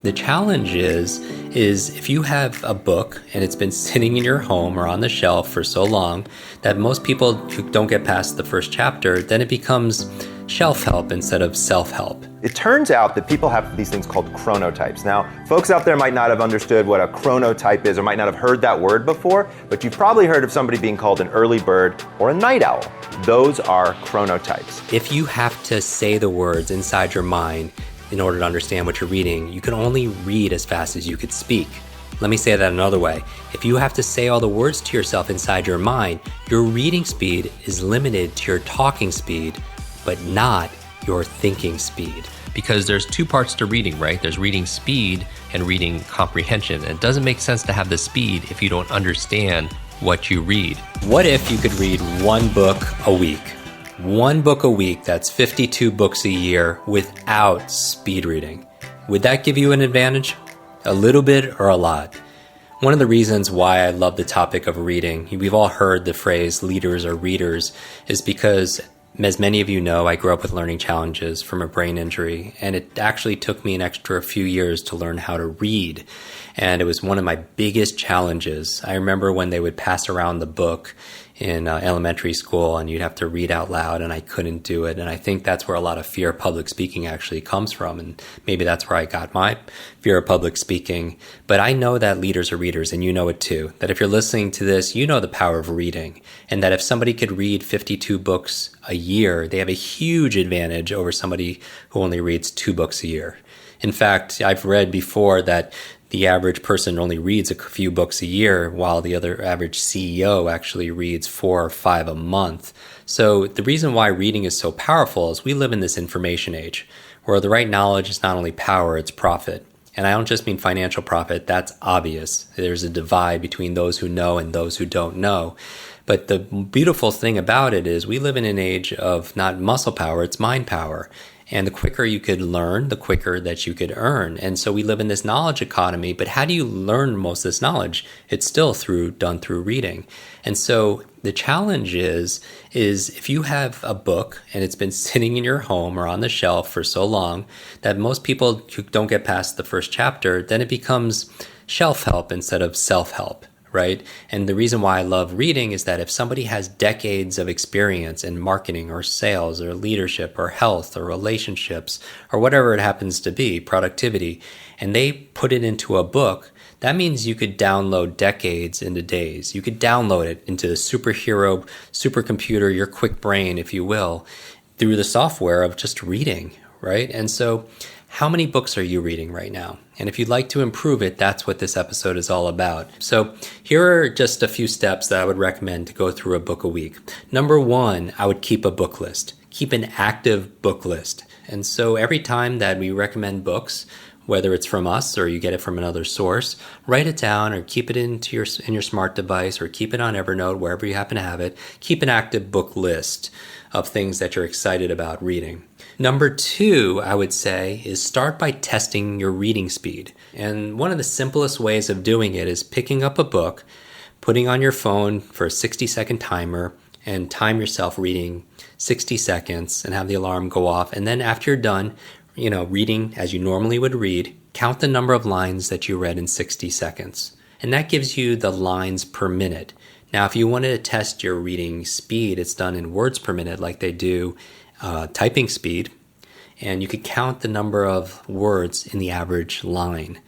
The challenge is if you have a book and it's been sitting in your home or on the shelf for so long that most people don't get past the first chapter, then it becomes shelf help instead of self-help. It turns out that people have these things called chronotypes. Now, folks out there might not have understood what a chronotype is or might not have heard that word before, but you've probably heard of somebody being called an early bird or a night owl. Those are chronotypes. If you have to say the words inside your mind in order to understand what you're reading, you can only read as fast as you could speak. Let me say that another way. If you have to say all the words to yourself inside your mind, your reading speed is limited to your talking speed, but not your thinking speed. Because there's two parts to reading, right? There's reading speed and reading comprehension. And it doesn't make sense to have the speed if you don't understand what you read. What if you could read one book a week? One book a week, that's 52 books a year without speed reading. Would that give you an advantage? A little bit or a lot? One of the reasons why I love the topic of reading, we've all heard the phrase leaders are readers, is because, as many of you know, I grew up with learning challenges from a brain injury, and it actually took me an extra few years to learn how to read. And it was one of my biggest challenges. I remember when they would pass around the book in elementary school and you'd have to read out loud, and I couldn't do it. And I think that's where a lot of fear of public speaking actually comes from. And maybe that's where I got my fear of public speaking. But I know that leaders are readers, and you know it too. That if you're listening to this, you know the power of reading. And that if somebody could read 52 books a year, they have a huge advantage over somebody who only reads 2 books a year. In fact, I've read before that the average person only reads a few books a year, while the other average CEO actually reads 4 or 5 a month. So the reason why reading is so powerful is we live in this information age where the right knowledge is not only power, it's profit. And I don't just mean financial profit, that's obvious. There's a divide between those who know and those who don't know. But the beautiful thing about it is we live in an age of not muscle power, it's mind power. And the quicker you could learn, the quicker that you could earn. And so we live in this knowledge economy, but how do you learn most of this knowledge? It's still done through reading. And so the challenge is if you have a book and it's been sitting in your home or on the shelf for so long that most people don't get past the first chapter, then it becomes shelf help instead of self-help. Right? And the reason why I love reading is that if somebody has decades of experience in marketing or sales or leadership or health or relationships or whatever it happens to be, productivity, and they put it into a book, that means you could download decades into days. You could download it into the supercomputer, your Kwik brain, if you will, through the software of just reading, right? And so how many books are you reading right now? And if you'd like to improve it, that's what this episode is all about. So here are just a few steps that I would recommend to go through a book a week. Number 1, I would keep a book list. Keep an active book list. And so every time that we recommend books, whether it's from us or you get it from another source, write it down or keep it in your smart device or keep it on Evernote, wherever you happen to have it. Keep an active book list of things that you're excited about reading. Number 2, I would say, is start by testing your reading speed. And one of the simplest ways of doing it is picking up a book, putting on your phone for a 60-second timer, and time yourself reading 60 seconds and have the alarm go off. And then after you're done, reading as you normally would read, count the number of lines that you read in 60 seconds. And that gives you the lines per minute. Now, if you wanted to test your reading speed, it's done in words per minute like they do typing speed, and you could count the number of words in the average line,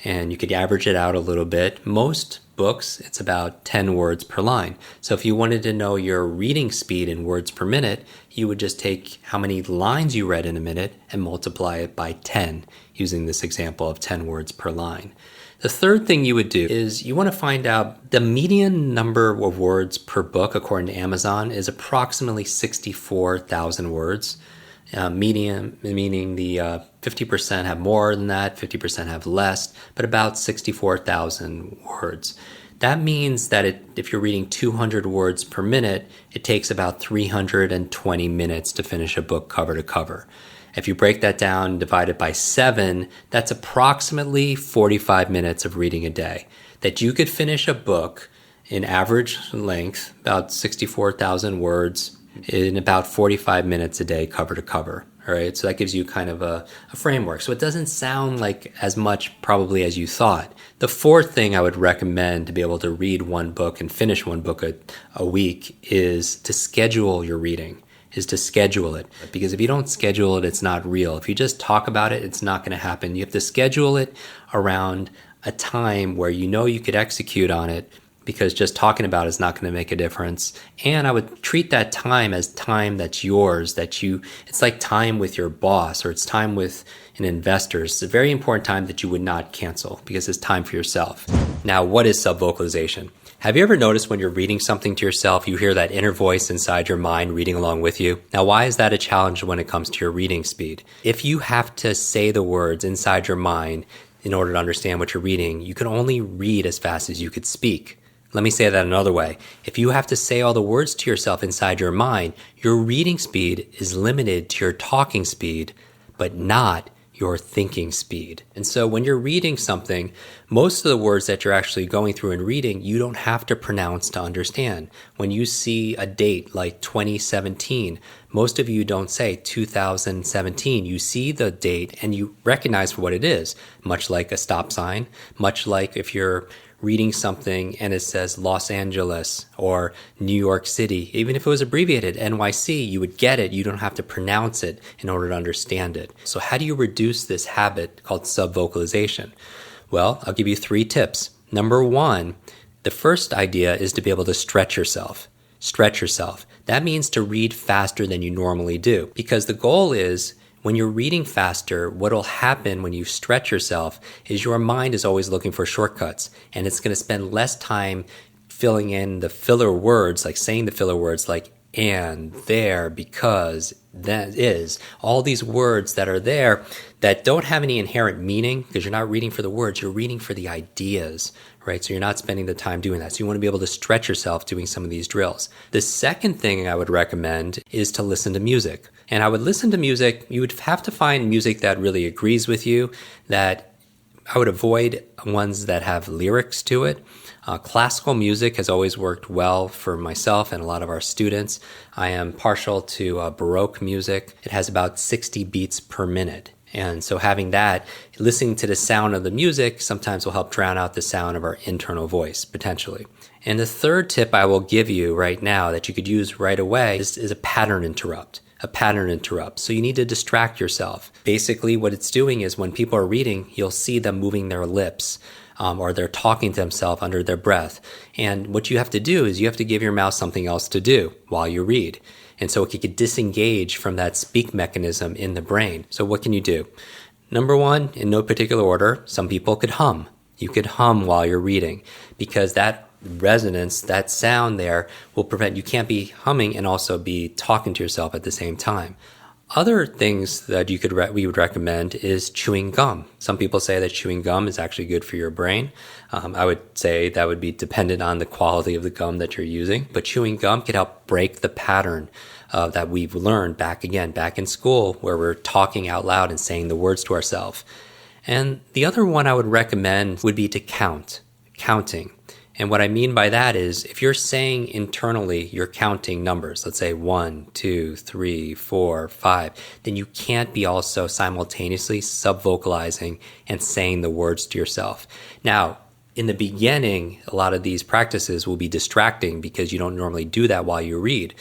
and you could average it out a little bit. Most books, it's about 10 words per line. So if you wanted to know your reading speed in words per minute, you would just take how many lines you read in a minute and multiply it by 10, using this example of 10 words per line. The third thing you would do is you want to find out the median number of words per book, according to Amazon, is approximately 64,000 words. Median, meaning the 50% have more than that, 50% have less, but about 64,000 words. That means that if you're reading 200 words per minute, it takes about 320 minutes to finish a book cover to cover. If you break that down and divide it by 7, that's approximately 45 minutes of reading a day. That you could finish a book in average length, about 64,000 words, in about 45 minutes a day, cover to cover. All right, so that gives you kind of a framework. So it doesn't sound like as much probably as you thought. The fourth thing I would recommend to be able to read one book and finish one book a week is to schedule your reading, is to schedule it. Because if you don't schedule it, it's not real. If you just talk about it, it's not going to happen. You have to schedule it around a time where you know you could execute on it, because just talking about it is not going to make a difference. And I would treat that time as time that's yours, it's like time with your boss, or it's time with an investor. It's a very important time that you would not cancel, because it's time for yourself. Now, what is subvocalization? Have you ever noticed when you're reading something to yourself, you hear that inner voice inside your mind reading along with you? Now, why is that a challenge when it comes to your reading speed? If you have to say the words inside your mind in order to understand what you're reading, you can only read as fast as you could speak. Let me say that another way. If you have to say all the words to yourself inside your mind, your reading speed is limited to your talking speed, but not your thinking speed. And so when you're reading something, most of the words that you're actually going through and reading, you don't have to pronounce to understand. When you see a date like 2017, most of you don't say 2017. You see the date and you recognize for what it is, much like a stop sign, much like if you're reading something and it says Los Angeles or New York City. Even if it was abbreviated NYC, you would get it. You don't have to pronounce it in order to understand it. So how do you reduce this habit called subvocalization? Well, I'll give you 3 tips. Number 1, the first idea is to be able to stretch yourself. Stretch yourself. That means to read faster than you normally do, because the goal is, when you're reading faster, what will happen when you stretch yourself is your mind is always looking for shortcuts, and it's going to spend less time filling in the filler words, like saying the filler words like and, there, because, that is. All these words that are there that don't have any inherent meaning, because you're not reading for the words, you're reading for the ideas, right? So you're not spending the time doing that. So you want to be able to stretch yourself doing some of these drills. The second thing I would recommend is to listen to music. And I would listen to music. You would have to find music that really agrees with you, that I would avoid ones that have lyrics to it. Classical music has always worked well for myself and a lot of our students. I am partial to Baroque music. It has about 60 beats per minute. And so having that, listening to the sound of the music sometimes will help drown out the sound of our internal voice, potentially. And the third tip I will give you right now that you could use right away is a pattern interrupt. A pattern interrupt. So you need to distract yourself. Basically, what it's doing is when people are reading, you'll see them moving their lips, or they're talking to themselves under their breath. And what you have to do is you have to give your mouth something else to do while you read. And so it could disengage from that speak mechanism in the brain. So what can you do? Number 1, in no particular order, some people could hum. You could hum while you're reading, because that resonance, that sound there will prevent, you can't be humming and also be talking to yourself at the same time. Other things that we would recommend is chewing gum. Some people say that chewing gum is actually good for your brain. I would say that would be dependent on the quality of the gum that you're using, but chewing gum can help break the pattern that we've learned back in school, where we're talking out loud and saying the words to ourselves. And the other one I would recommend would be to counting. And what I mean by that is, if you're saying internally, you're counting numbers, let's say 1, 2, 3, 4, 5, then you can't be also simultaneously subvocalizing and saying the words to yourself. Now, in the beginning, a lot of these practices will be distracting because you don't normally do that while you read.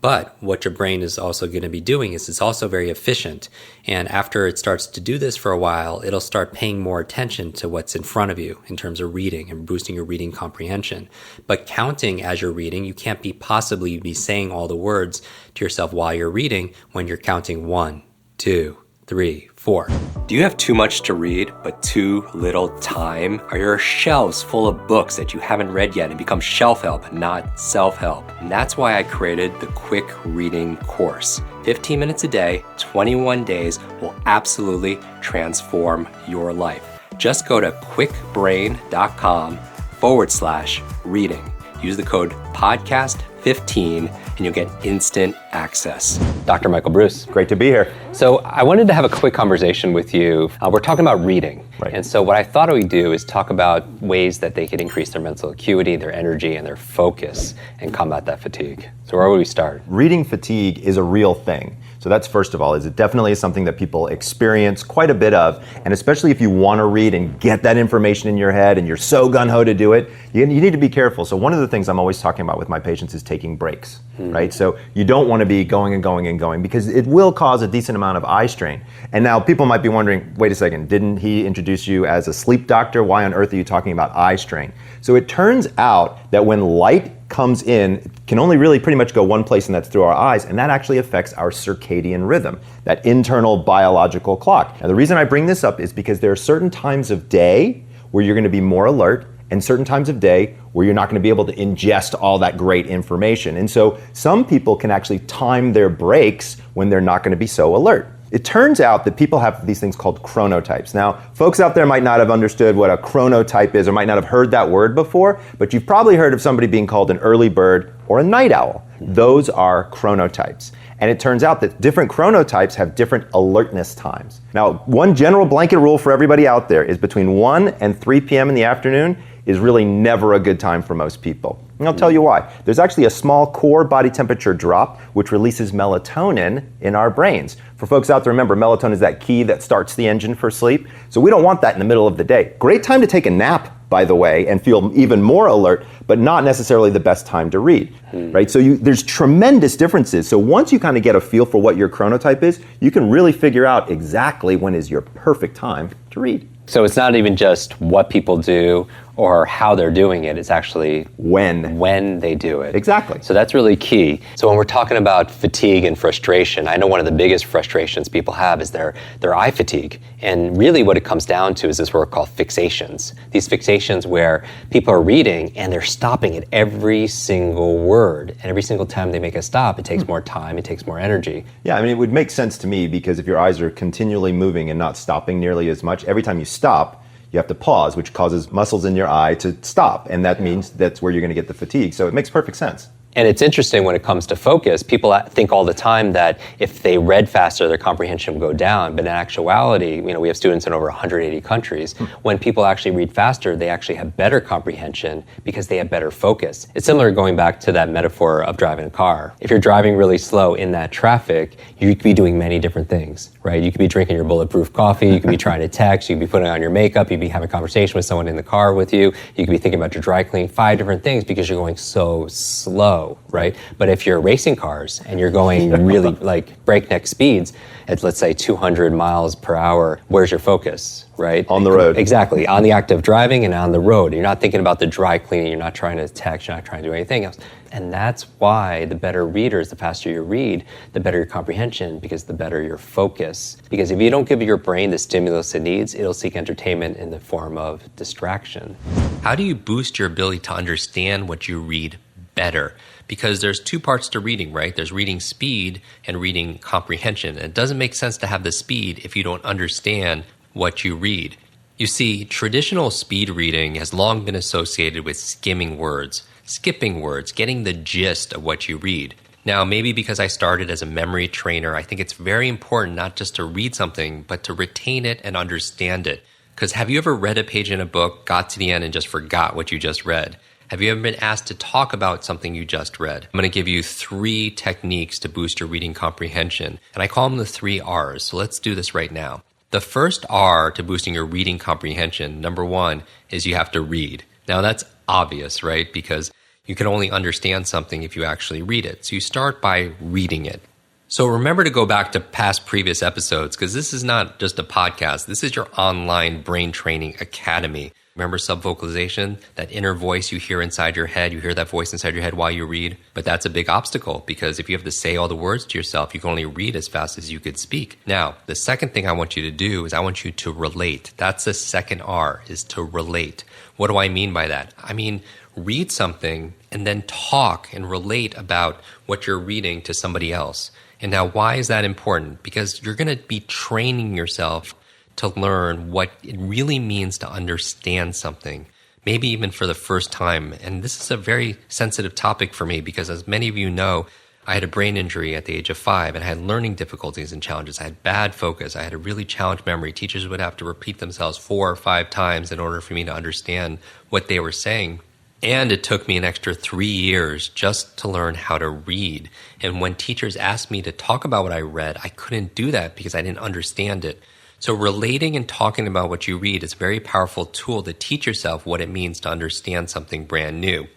But what your brain is also going to be doing is it's also very efficient. And after it starts to do this for a while, it'll start paying more attention to what's in front of you in terms of reading and boosting your reading comprehension. But counting as you're reading, you can't possibly be saying all the words to yourself while you're reading when you're counting 1, 2, 3, 4. Do you have too much to read, but too little time? Are your shelves full of books that you haven't read yet and become shelf help, not self-help? And that's why I created the Kwik reading course. 15 minutes a day, 21 days will absolutely transform your life. Just go to kwikbrain.com/reading. Use the code podcast15 and you'll get instant access. Dr. Michael Bruce. Great to be here. So I wanted to have a quick conversation with you. We're talking about reading. Right. And so what I thought we'd do is talk about ways that they could increase their mental acuity, their energy, and their focus and combat that fatigue. So where would we start? Reading fatigue is a real thing. So that's first of all, is it definitely is something that people experience quite a bit of, and especially if you want to read and get that information in your head and you're so gung-ho to do it, you need to be careful. So one of the things I'm always talking about with my patients is taking breaks, right? So you don't want to be going and going and going because it will cause a decent amount of eye strain. And now people might be wondering, wait a second, didn't he introduce you as a sleep doctor? Why on earth are you talking about eye strain? So it turns out that when light comes in, it can only really pretty much go one place, and that's through our eyes, and that actually affects our circadian rhythm, that internal biological clock. Now the reason I bring this up is because there are certain times of day where you're going to be more alert and certain times of day where you're not going to be able to ingest all that great information. And so some people can actually time their breaks when they're not going to be so alert. It turns out that people have these things called chronotypes. Now, folks out there might not have understood what a chronotype is or might not have heard that word before, but you've probably heard of somebody being called an early bird or a night owl. Those are chronotypes. And it turns out that different chronotypes have different alertness times. Now, one general blanket rule for everybody out there is between 1 and 3 p.m. in the afternoon is really never a good time for most people. And I'll tell you why. There's actually a small core body temperature drop which releases melatonin in our brains. For folks out there, remember, melatonin is that key that starts the engine for sleep. So we don't want that in the middle of the day. Great time to take a nap, by the way, and feel even more alert, but not necessarily the best time to read, right? So there's tremendous differences. So once you kind of get a feel for what your chronotype is, you can really figure out exactly when is your perfect time to read. So it's not even just what people do or how they're doing it, it's actually when they do it. Exactly. So that's really key. So when we're talking about fatigue and frustration, I know one of the biggest frustrations people have is their eye fatigue. And really what it comes down to is this word called fixations. These fixations where people are reading and they're stopping at every single word. And every single time they make a stop, it takes more time, it takes more energy. Yeah, I mean, it would make sense to me because if your eyes are continually moving and not stopping nearly as much, every time you stop, you have to pause, which causes muscles in your eye to stop. And that means that's where you're going to get the fatigue. So it makes perfect sense. And it's interesting when it comes to focus, people think all the time that if they read faster, their comprehension will go down. But in actuality, we have students in over 180 countries. When people actually read faster, they actually have better comprehension because they have better focus. It's similar going back to that metaphor of driving a car. If you're driving really slow in that traffic, you could be doing many different things, right? You could be drinking your bulletproof coffee, you could be trying to text, you could be putting on your makeup, you could be having a conversation with someone in the car with you, you could be thinking about your dry cleaning, 5 different things because you're going so slow. Right? But if you're racing cars and you're going really like breakneck speeds at, let's say, 200 miles per hour, where's your focus, right? On the road. Exactly. On the act of driving and on the road. You're not thinking about the dry cleaning. You're not trying to text. You're not trying to do anything else. And that's why the better readers, the faster you read, the better your comprehension, because the better your focus. Because if you don't give your brain the stimulus it needs, it'll seek entertainment in the form of distraction. How do you boost your ability to understand what you read better? Because there's 2 parts to reading, right? There's reading speed and reading comprehension. And it doesn't make sense to have the speed if you don't understand what you read. You see, traditional speed reading has long been associated with skimming words, skipping words, getting the gist of what you read. Now, maybe because I started as a memory trainer, I think it's very important not just to read something, but to retain it and understand it. Because have you ever read a page in a book, got to the end, and just forgot what you just read? Have you ever been asked to talk about something you just read? I'm going to give you 3 techniques to boost your reading comprehension, and I call them the 3 R's. So let's do this right now. The first R to boosting your reading comprehension, number 1, is you have to read. Now that's obvious, right? Because you can only understand something if you actually read it. So you start by reading it. So remember to go back to past previous episodes, because this is not just a podcast. This is your online brain training academy. Remember subvocalization, that inner voice you hear inside your head, you hear that voice inside your head while you read. But that's a big obstacle because if you have to say all the words to yourself, you can only read as fast as you could speak. Now, the second thing I want you to do is I want you to relate. That's the second R, is to relate. What do I mean by that? I mean, read something and then talk and relate about what you're reading to somebody else. And now, why is that important? Because you're going to be training yourself to learn what it really means to understand something, maybe even for the first time. And this is a very sensitive topic for me because, as many of you know, I had a brain injury at the age of 5 and I had learning difficulties and challenges. I had bad focus. I had a really challenged memory. Teachers would have to repeat themselves 4 or 5 times in order for me to understand what they were saying. And it took me an extra 3 years just to learn how to read. And when teachers asked me to talk about what I read, I couldn't do that because I didn't understand it. So relating and talking about what you read is a very powerful tool to teach yourself what it means to understand something brand new.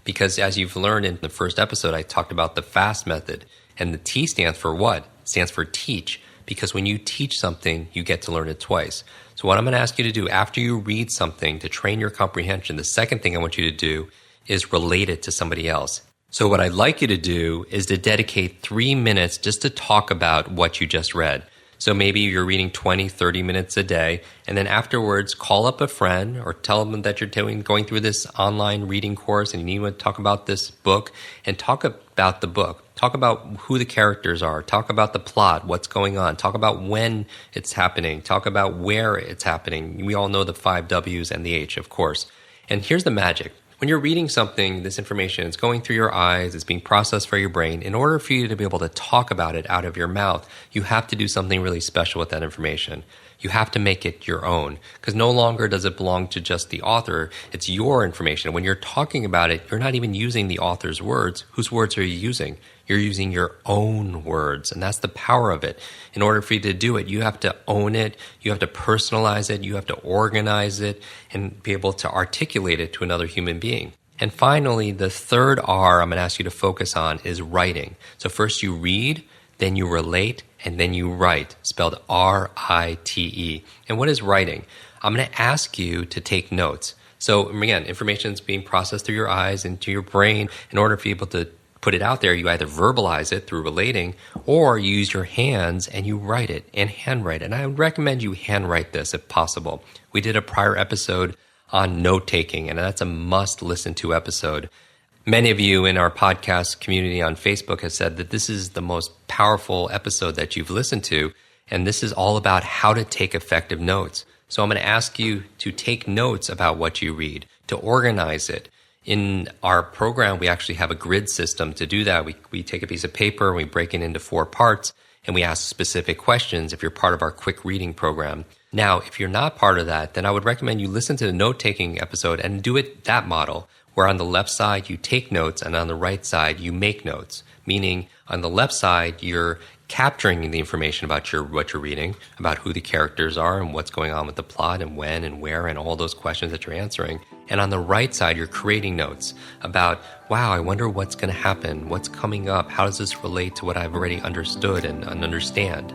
Because as you've learned in the first episode, I talked about the FAST method. And the T stands for what? It stands for teach. Because when you teach something, you get to learn it twice. So what I'm going to ask you to do after you read something to train your comprehension, the second thing I want you to do is relate it to somebody else. So what I'd like you to do is to dedicate 3 minutes just to talk about what you just read. So maybe you're reading 20, 30 minutes a day, and then afterwards call up a friend or tell them that you're going through this online reading course and you need to talk about this book, and talk about the book. Talk about who the characters are. Talk about the plot, what's going on. Talk about when it's happening. Talk about where it's happening. We all know the 5 W's and the H, of course. And here's the magic. When you're reading something, this information is going through your eyes, it's being processed for your brain. In order for you to be able to talk about it out of your mouth, you have to do something really special with that information. You have to make it your own, because no longer does it belong to just the author. It's your information. When you're talking about it, you're not even using the author's words. Whose words are you using? You're using your own words, and that's the power of it. In order for you to do it, you have to own it, you have to personalize it, you have to organize it, and be able to articulate it to another human being. And finally, the third R I'm going to ask you to focus on is writing. So first you read, then you relate, and then you write, spelled R-I-T-E. And what is writing? I'm going to ask you to take notes. So again, information is being processed through your eyes into your brain. In order for you to be able to put it out there, you either verbalize it through relating, or you use your hands and you write it and handwrite it. And I would recommend you handwrite this if possible. We did a prior episode on note-taking, and that's a must-listen-to episode. Many of you in our podcast community on Facebook have said that this is the most powerful episode that you've listened to, and this is all about how to take effective notes. So I'm going to ask you to take notes about what you read, to organize it. In our program, we actually have a grid system to do that. We take a piece of paper, and we break it into 4 parts, and we ask specific questions if you're part of our Kwik reading program. Now, if you're not part of that, then I would recommend you listen to the note-taking episode and do it that model, where on the left side you take notes and on the right side you make notes. Meaning, on the left side, you're capturing the information about what you're reading, about who the characters are and what's going on with the plot and when and where and all those questions that you're answering. And on the right side, you're creating notes about, wow, I wonder what's going to happen, what's coming up, how does this relate to what I've already understood and understand.